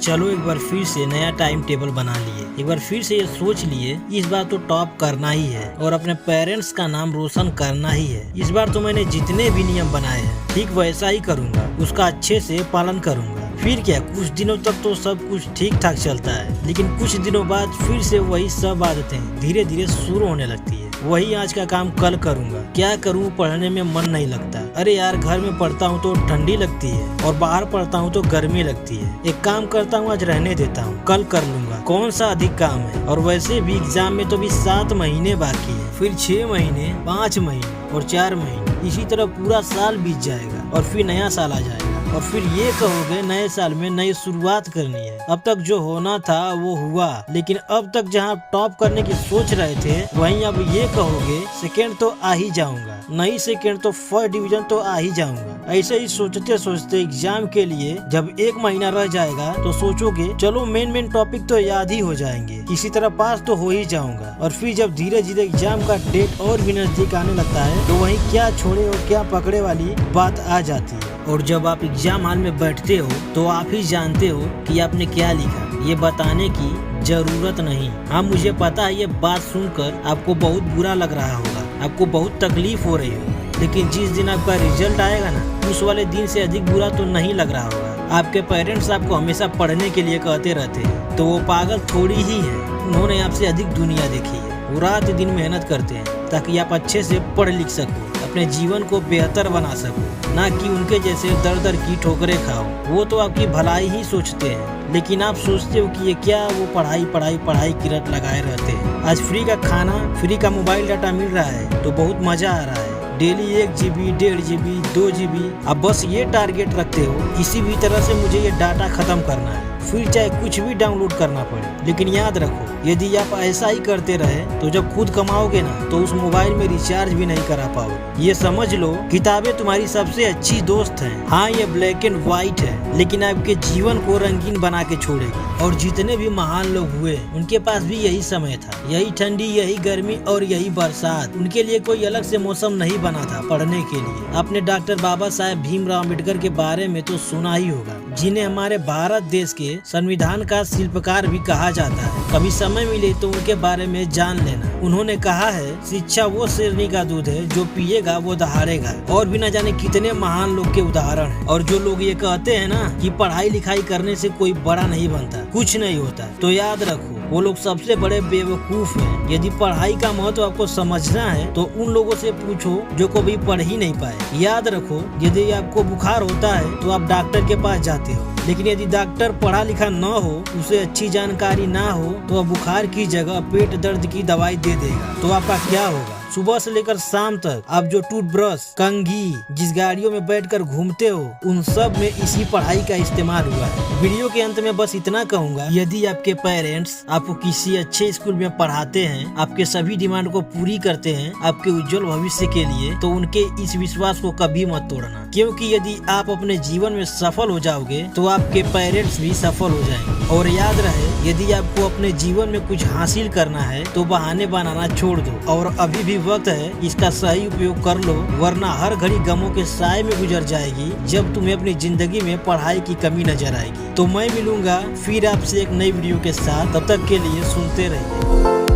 चलो एक बार फिर से नया टाइम टेबल बना लिए, एक बार फिर से ये सोच लिए इस बार तो टॉप करना ही है और अपने पेरेंट्स का नाम रोशन करना ही है। इस बार तो मैंने जितने भी नियम बनाए हैं ठीक वैसा ही करूँगा, उसका अच्छे से पालन करूँगा। फिर क्या, कुछ दिनों तक तो सब कुछ ठीक ठाक चलता है, लेकिन कुछ दिनों बाद फिर से वही सब आदतें धीरे धीरे शुरू होने लगती है। वही आज का काम कल करूँगा, क्या करूँ, पढ़ने में मन नहीं लगता। अरे यार, घर में पढ़ता हूँ तो ठंडी लगती है और बाहर पढ़ता हूँ तो गर्मी लगती है। एक काम करता हूँ, आज रहने देता हूँ, कल कर लूंगा, कौन सा अधिक काम है। और वैसे भी एग्जाम में तो भी 7 महीने बाकी है, फिर 6 महीने, 5 महीने और 4 महीने, इसी तरह पूरा साल बीत जाएगा और फिर नया साल आ जाएगा। और फिर ये कहोगे नए साल में नई शुरुआत करनी है। अब तक जो होना था वो हुआ, लेकिन अब तक जहाँ टॉप करने की सोच रहे थे वहीं अब ये कहोगे सेकंड तो आ ही जाऊंगा, नहीं सेकंड तो फर्स्ट डिवीजन तो आ ही जाऊंगा। ऐसे ही सोचते सोचते एग्जाम के लिए जब 1 महीना रह जाएगा तो सोचोगे चलो मेन टॉपिक तो याद ही हो जाएंगे, किसी तरह पास तो हो ही जाऊंगा। और फिर जब धीरे धीरे एग्जाम का डेट और भी नजदीक आने लगता है तो वहीं क्या छोड़े और क्या पकड़े वाली बात आ जाती है। और जब आप एग्जाम हॉल में बैठते हो तो आप ही जानते हो कि आपने क्या लिखा, ये बताने की जरूरत नहीं। हाँ, मुझे पता है ये बात सुनकर आपको बहुत बुरा लग रहा होगा, आपको बहुत तकलीफ हो रही होगी, लेकिन जिस दिन आपका रिजल्ट आएगा ना, उस वाले दिन से अधिक बुरा तो नहीं लग रहा होगा। आपके पेरेंट्स आपको हमेशा पढ़ने के लिए कहते रहते हैं, तो वो पागल थोड़ी ही है, उन्होंने आपसे अधिक दुनिया देखी है। वो रात दिन मेहनत करते हैं ताकि आप अच्छे से पढ़ लिख सको, अपने जीवन को बेहतर बना सको, ना कि उनके जैसे दर दर की ठोकरें खाओ। वो तो आपकी भलाई ही सोचते हैं, लेकिन आप सोचते हो कि ये क्या, वो पढ़ाई पढ़ाई पढ़ाई की रट लगाए रहते हैं। आज फ्री का खाना, फ्री का मोबाइल डाटा मिल रहा है तो बहुत मजा आ रहा है। डेली 1 GB, 1.5 GB, 2 GB, अब बस ये टारगेट रखते हो किसी भी तरह से मुझे ये डाटा खत्म करना है, फिर चाहे कुछ भी डाउनलोड करना पड़े। लेकिन याद रखो, यदि आप ऐसा ही करते रहे तो जब खुद कमाओगे ना तो उस मोबाइल में रिचार्ज भी नहीं करा पाओगे। ये समझ लो, किताबें तुम्हारी सबसे अच्छी दोस्त हैं। हाँ, ये ब्लैक एंड व्हाइट है, लेकिन आपके जीवन को रंगीन बना के छोड़ेगी। और जितने भी महान लोग हुए उनके पास भी यही समय था, यही ठंडी, यही गर्मी और यही बरसात। उनके लिए कोई अलग से मौसम नहीं बना था पढ़ने के लिए। आपने डॉक्टर बाबा साहेब भीमराव अम्बेडकर के बारे में तो सुना ही होगा, जिन्हें हमारे भारत देश के संविधान का शिल्पकार भी कहा जाता है। कभी समय मिले तो उनके बारे में जान लेना। उन्होंने कहा है, शिक्षा वो शेरनी का दूध है, जो पिएगा वो दहाड़ेगा। और भी न जाने कितने महान लोग के उदाहरण हैं। और जो लोग ये कहते हैं ना कि पढ़ाई लिखाई करने से कोई बड़ा नहीं बनता, कुछ नहीं होता, तो याद रखो वो लोग सबसे बड़े बेवकूफ हैं। यदि पढ़ाई का महत्व आपको समझना है तो उन लोगों से पूछो जो कभी पढ़ ही नहीं पाए। याद रखो, यदि आपको बुखार होता है तो आप डॉक्टर के पास जाते हो, लेकिन यदि डॉक्टर पढ़ा लिखा न हो, उसे अच्छी जानकारी ना हो, तो वह बुखार की जगह पेट दर्द की दवाई दे देगा। तो आपका क्या होगा? सुबह से लेकर शाम तक आप जो टूथब्रश, कंघी, जिस गाड़ियों में बैठकर घूमते हो, उन सब में इसी पढ़ाई का इस्तेमाल हुआ है। वीडियो के अंत में बस इतना कहूँगा, यदि आपके पेरेंट्स आपको किसी अच्छे स्कूल में पढ़ाते हैं, आपके सभी डिमांड को पूरी करते हैं आपके उज्जवल भविष्य के लिए, तो उनके इस विश्वास को कभी मत तोड़ना, क्योंकि यदि आप अपने जीवन में सफल हो जाओगे तो आपके पेरेंट्स भी सफल हो जाएंगे। और याद रहे, यदि आपको अपने जीवन में कुछ हासिल करना है तो बहाने बनाना छोड़ दो, और अभी भी वक्त है, इसका सही उपयोग कर लो, वरना हर घड़ी गमों के साए में गुजर जाएगी जब तुम्हें अपनी जिंदगी में पढ़ाई की कमी नजर आएगी। तो मैं मिलूंगा फिर आपसे एक नई वीडियो के साथ, तब तक के लिए सुनते रहिए।